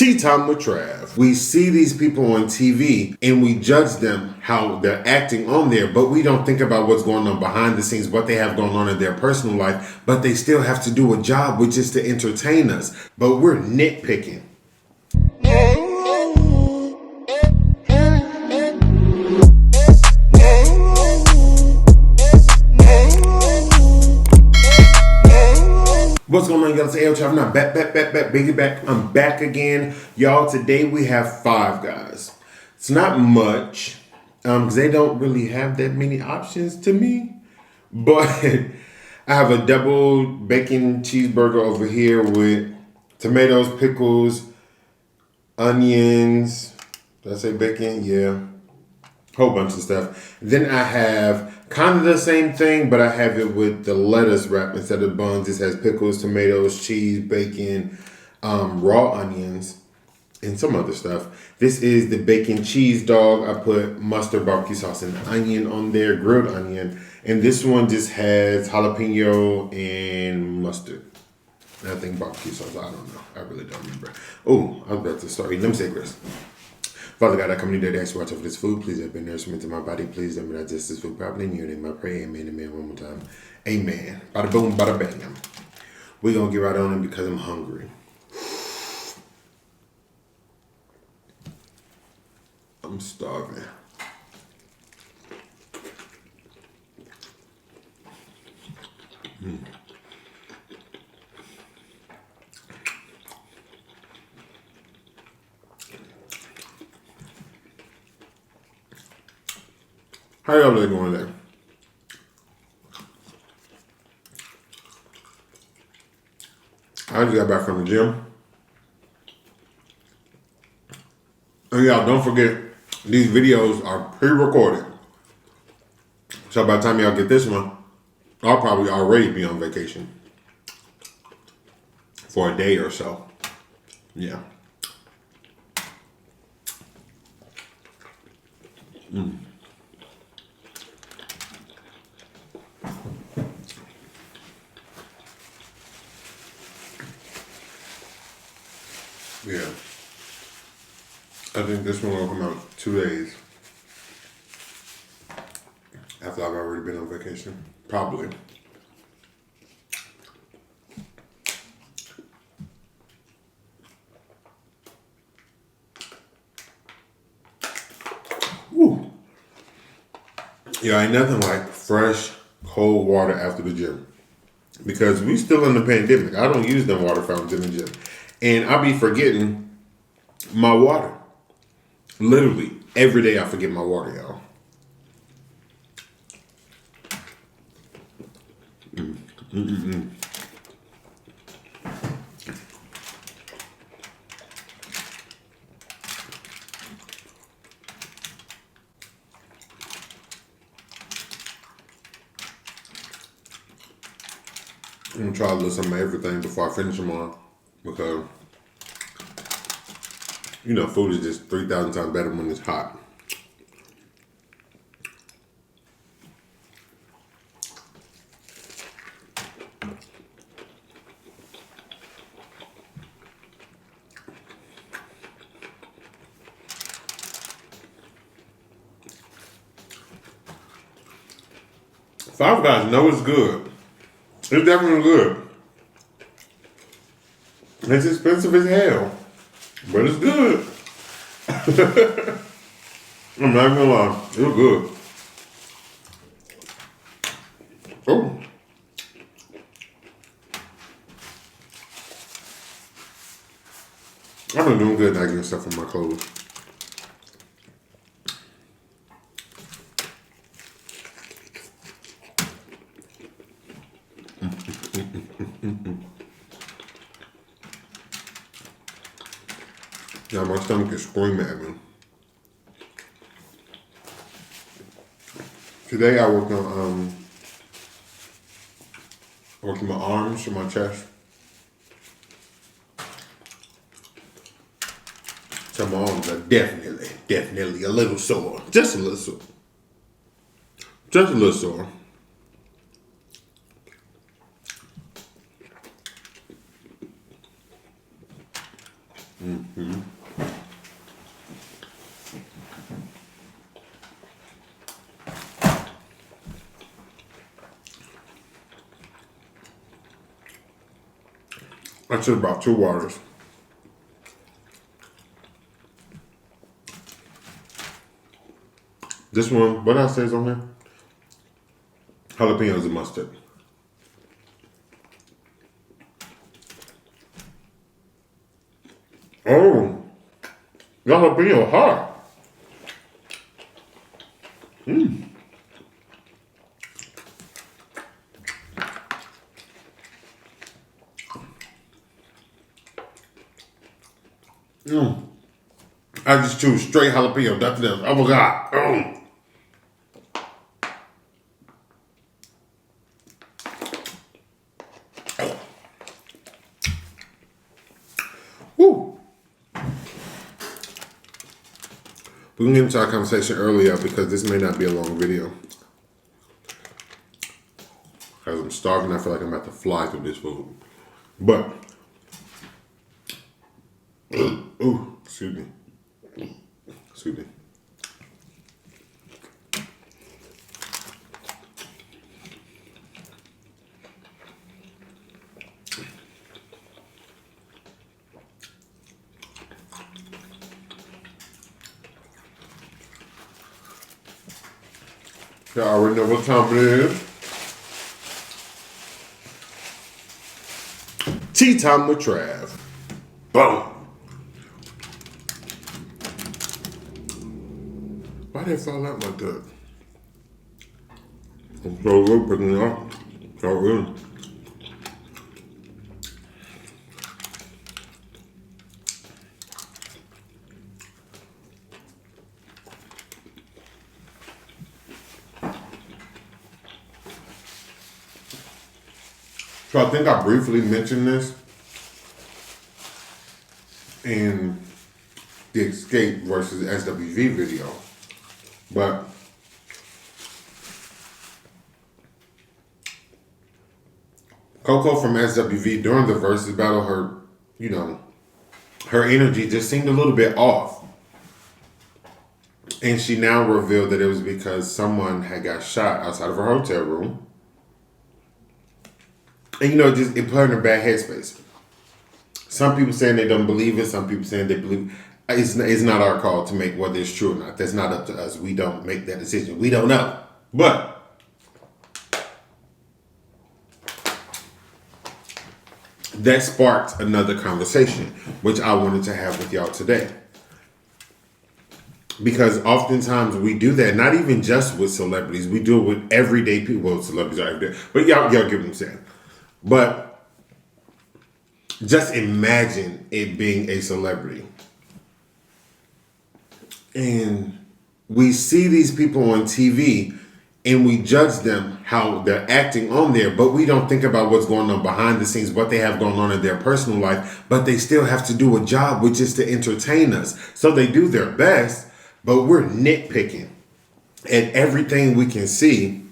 Tea time with Trav. We see these people on TV and we judge them how they're acting on there, but we don't think about what's going on behind the scenes, what they have going on in their personal life, but they still have to do a job, which is to entertain us. But we're nitpicking. What's going on, y'all? It's AyooTravv. I'm not back. I'm back again. Y'all, today we have Five Guys. It's not much, because they don't really have that many options to me. But I have a double bacon cheeseburger over here with tomatoes, pickles, onions. Did I say bacon? Yeah. Whole bunch of stuff. Then I have kind of the same thing, but I have it with the lettuce wrap instead of buns. This has pickles, tomatoes, cheese, bacon, raw onions, and some other stuff. This is the bacon cheese dog. I put mustard, barbecue sauce, and onion on there, grilled onion. And this one just has jalapeno and mustard. And I think barbecue sauce. I don't know. I really don't remember. Oh, I was about to start eating. Let me say grace. Father God, I come to you today to ask you to watch over this food. Please have been nourishment to my body. Please let me digest this food properly. In your name I pray. Amen. Amen. One more time. Amen. Bada boom, bada bang. We're going to get right on it because I'm hungry. I'm starving. How y'all really going there? I just got back from the gym. And y'all, don't forget, these videos are pre-recorded. So by the time y'all get this one, I'll probably already be on vacation. For a day or so. Yeah. Yeah. I think this one will come out 2 days after I've already been on vacation. Probably. Woo. Yeah, ain't nothing like fresh, cold water after the gym. Because we still in the pandemic. I don't use them water fountains in the gym. And I be forgetting my water. Literally, every day I forget my water, y'all. I'm gonna try to listen to everything before I finish them all. Because, you know, food is just 3,000 times better when it's hot. Five Guys know it's good. It's definitely good. It's expensive as hell, but it's good. I'm not gonna lie, it's good. Oh. I've been doing good not getting stuff on my clothes. Now my stomach is screaming at me. Today I worked on working my arms and my chest. So my arms are definitely a little sore. Just a little sore. Just a little sore. Mm-hmm. I should have brought 2 waters. This one, what else says on there? Jalapenos and mustard. Oh, jalapeno hot. I just choose straight jalapeno, nothing else. Oh my God. Woo. We can get into our conversation earlier because this may not be a long video. Because I'm starving, I feel like I'm about to fly through this food. But, ooh, excuse me. Excuse me. Y'all already know what time it is. Tea time with Trav. Boom. Why did it fall out like that? I'm so good picking it up. So good. So I think I briefly mentioned this in the Escape versus SWV video, but Coco from SWV during the versus battle, her energy just seemed a little bit off. And she now revealed that it was because someone had got shot outside of her hotel room. And it put her in a bad headspace. Some people saying they don't believe it. Some people saying they believe it. It's not our call to make whether it's true or not. That's not up to us. We don't make that decision. We don't know. But that sparked another conversation, which I wanted to have with y'all today. Because oftentimes we do that, not even just with celebrities. We do it with everyday people. Well, celebrities are everyday. But y'all get what I'm saying. But just imagine it being a celebrity. And we see these people on TV and we judge them how they're acting on there, but we don't think about what's going on behind the scenes, what they have going on in their personal life, but they still have to do a job, which is to entertain us. So they do their best, but we're nitpicking at everything we can see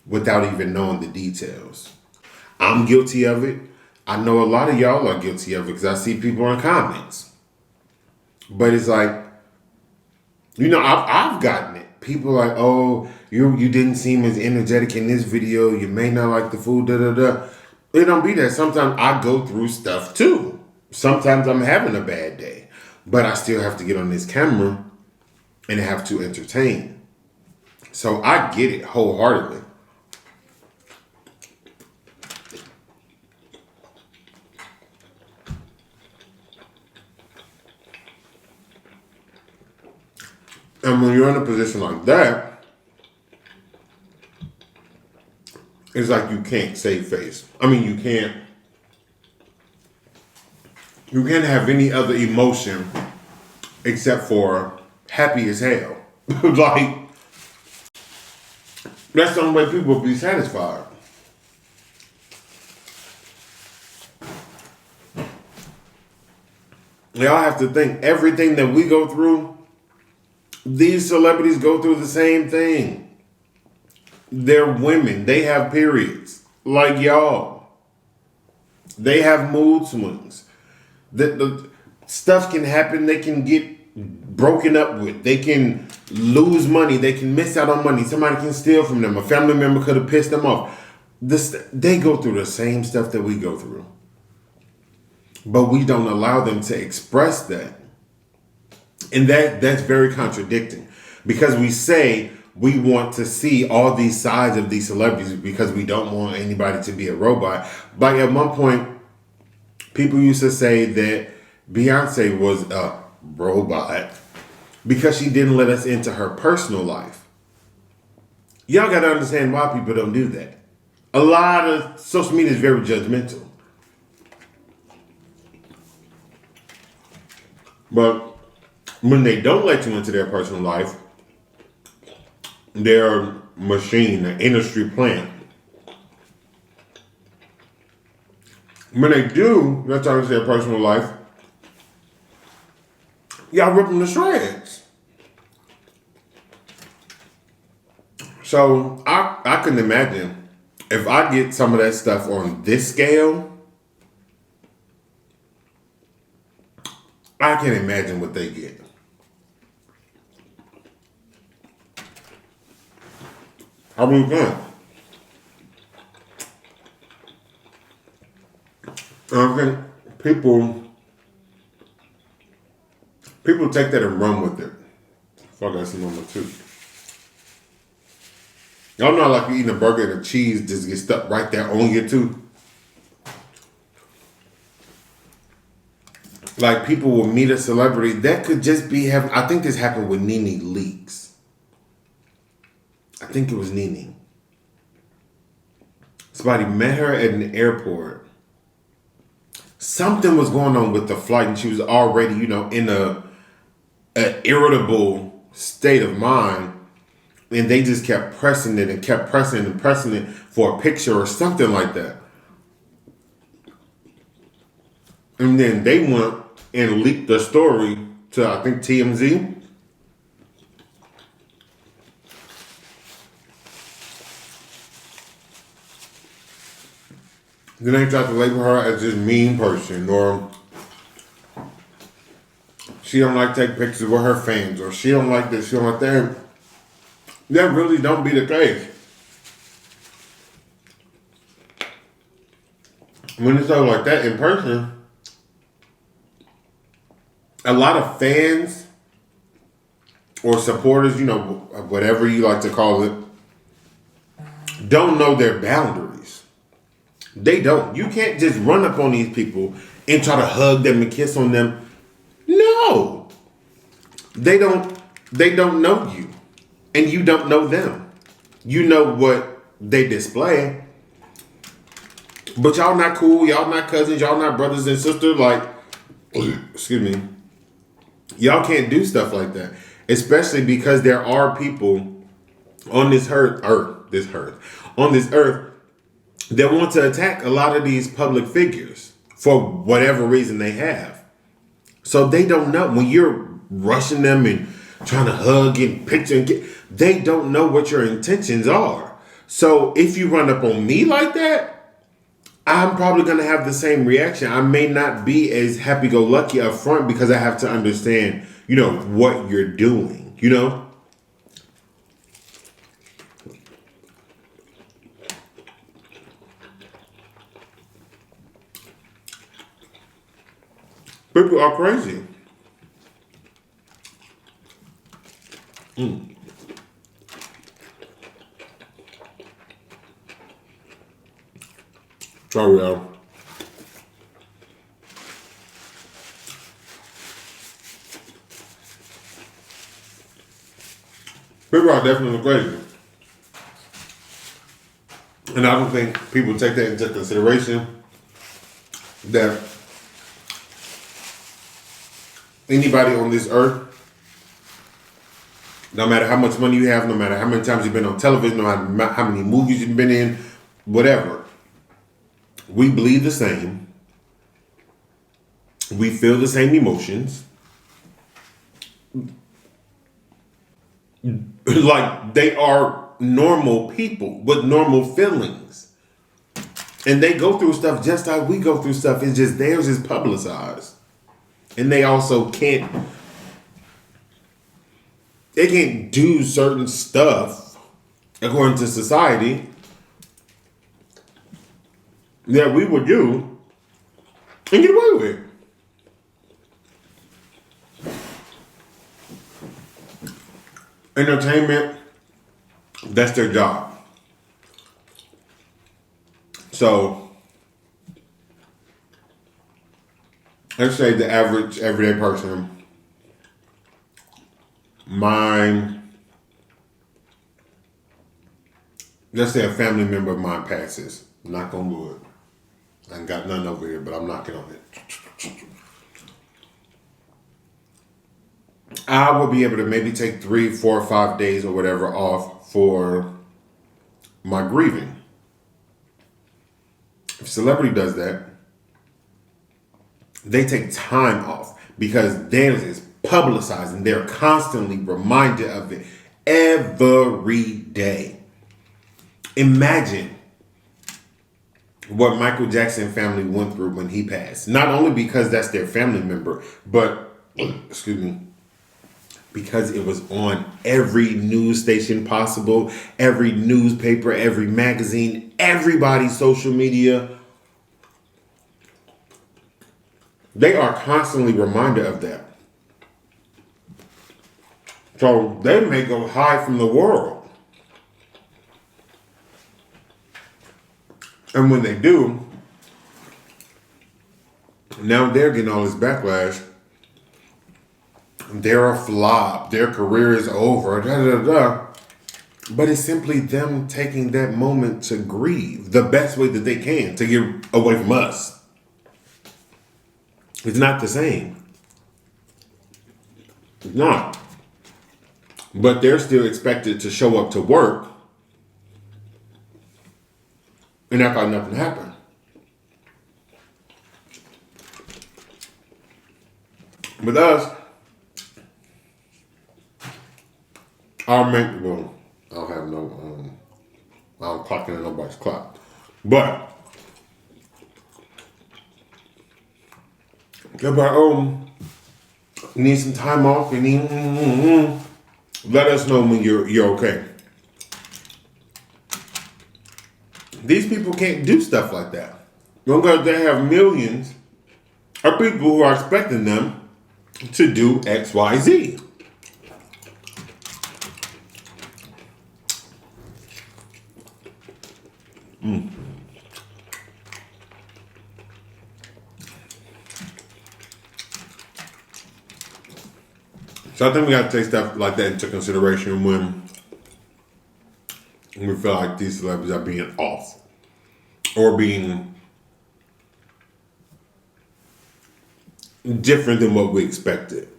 without even knowing the details. I'm guilty of it. I know a lot of y'all are guilty of it because I see people in comments. But it's like, I've gotten it. People are like, oh, you didn't seem as energetic in this video. You may not like the food, da-da-da. It don't be that. Sometimes I go through stuff too. Sometimes I'm having a bad day. But I still have to get on this camera and have to entertain. So I get it wholeheartedly. And when you're in a position like that, it's like you can't save face. I mean, you can't have any other emotion except for happy as hell. Like, that's the only way people will be satisfied. Y'all have to think, everything that we go through, these celebrities go through the same thing. They're women. They have periods. Like y'all. They have mood swings. stuff can happen. They can get broken up with. They can lose money. They can miss out on money. Somebody can steal from them. A family member could have pissed them off. They go through the same stuff that we go through. But we don't allow them to express that. And that's very contradicting. Because we say we want to see all these sides of these celebrities because we don't want anybody to be a robot. Like at one point, people used to say that Beyonce was a robot because she didn't let us into her personal life. Y'all got to understand why people don't do that. A lot of social media is very judgmental. But when they don't let you into their personal life, they're a machine, an industry plant. When they do let you into their personal life, y'all rip them to shreds. So I can imagine if I get some of that stuff on this scale, I can imagine what they get. I really can. I think people take that and run with it. Fuck, that's number 2. Y'all know like you eating a burger and the cheese just gets stuck right there on your tooth. Like people will meet a celebrity that could just be having. I think this happened with Nene Leakes. I think it was Nene. Somebody met her at an airport. Something was going on with the flight, and she was already, in an irritable state of mind. And they just kept pressing it and kept pressing it and pressing it for a picture or something like that. And then they went and leaked the story to, I think, TMZ. Then they tried to label her as this mean person, or she don't like to take pictures with her fans, or she don't like this, she don't like that. That really don't be the case. When it's all like that in person, a lot of fans or supporters, whatever you like to call it, don't know their boundaries. They don't. You can't just run up on these people and try to hug them and kiss on them. No. They don't know you. And you don't know them. You know what they display. But y'all not cool. Y'all not cousins. Y'all not brothers and sisters. Like, excuse me. Y'all can't do stuff like that. Especially because there are people on this earth that want to attack a lot of these public figures for whatever reason they have. So they don't know. When you're rushing them and trying to hug and picture and they don't know what your intentions are. So if you run up on me like that, I'm probably going to have the same reaction. I may not be as happy-go-lucky up front because I have to understand, what you're doing, People are crazy. Traviee. People are definitely crazy. And I don't think people take that into consideration that anybody on this earth, no matter how much money you have, no matter how many times you've been on television, no matter how many movies you've been in, whatever, we bleed the same. We feel the same emotions. Like they are normal people with normal feelings. And they go through stuff just like we go through stuff. It's just theirs is publicized. And they also can't do certain stuff according to society that we would do and get away with. Entertainment, that's their job. So, let's say the average everyday person, let's say a family member of mine passes. Knock on wood. I ain't got none over here, but I'm knocking on it. I would be able to maybe take 3, 4, 5 days or whatever off for my grieving. If a celebrity does that, they take time off because theirs is publicized and they're constantly reminded of it every day. Imagine what Michael Jackson family went through when he passed. Not only because that's their family member, but, excuse me, because it was on every news station possible, every newspaper, every magazine, everybody's social media. They are constantly reminded of that. So they may go hide from the world. And when they do, now they're getting all this backlash. They're a flop. Their career is over. Da, da, da. But it's simply them taking that moment to grieve the best way that they can to get away from us. It's not the same. It's not. But they're still expected to show up to work and act like nothing happened. With us, I don't have no, I don't clock in nobody's clock. But, you need some time off, you need, let us know when you're okay. These people can't do stuff like that. Because they have millions of people who are expecting them to do X, Y, Z. So I think we got to take stuff like that into consideration when we feel like these celebrities are being off or being different than what we expected.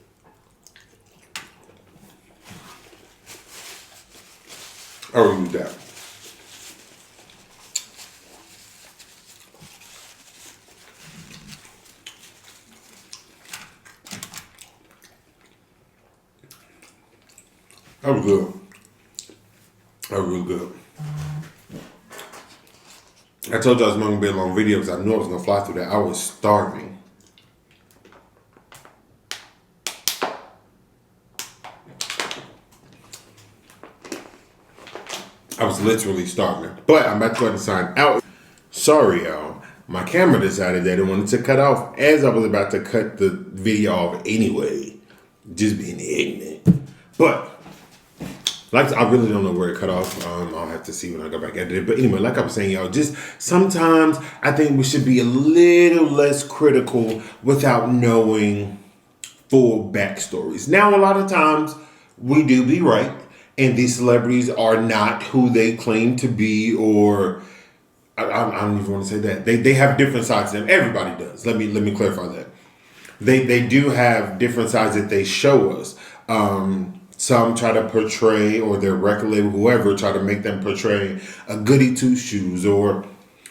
I'll use that. That was good. That was real good. I told you I was going to be a long video because I knew I was going to fly through that. I was starving. I was literally starving. But I'm about to go ahead and sign out. Sorry, y'all. My camera decided that it wanted to cut off as I was about to cut the video off anyway. Just being ignorant. But like, I really don't know where it cut off. I'll have to see when I go back at it. But anyway, like I was saying, y'all, just sometimes I think we should be a little less critical without knowing full backstories. Now, a lot of times we do be right, and these celebrities are not who they claim to be, or I don't even want to say that. They have different sides to them. Everybody does. Let me clarify that. They do have different sides that they show us. Some try to portray, or their record label, whoever, try to make them portray a goody two-shoes or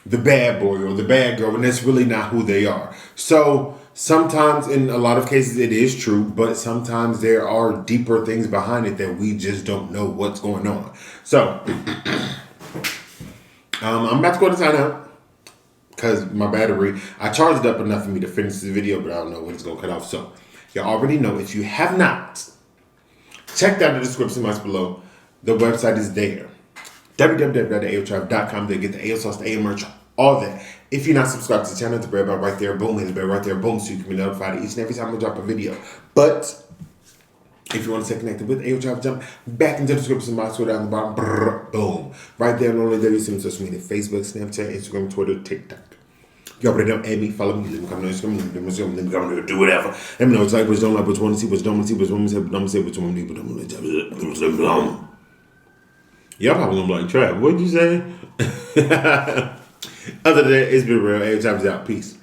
the bad boy or the bad girl, and that's really not who they are. So sometimes, in a lot of cases, it is true, but sometimes there are deeper things behind it that we just don't know what's going on. So I'm about to go to sign out. because my battery, I charged up enough for me to finish this video, but I don't know when it's going to cut off. So, you already know, if you have not, check out the description box below. The website is there. www.AyooTravv.com. They get the AO sauce, the AO merch, all that. If you're not subscribed to the channel, the bell button right there, boom, hit the bell right there, boom, so you can be notified each and every time I drop a video. But if you want to stay connected with AyooTravv, jump back into the description box, go down the bottom, brrr, boom. Right there, and only there you see me on social media: Facebook, Snapchat, Instagram, Twitter, TikTok. You already know, add me, follow me, let me come to Instagram, let me come to do whatever. Let me know what you like, what you don't like, what you want to see, what you don't want to see, what you want to say, what you don't want to say, what you want to do, what you don't want to say. Y'all probably gonna be like, Trav, what'd you say? Other than that, it's been real. AyooTravv is out. Peace.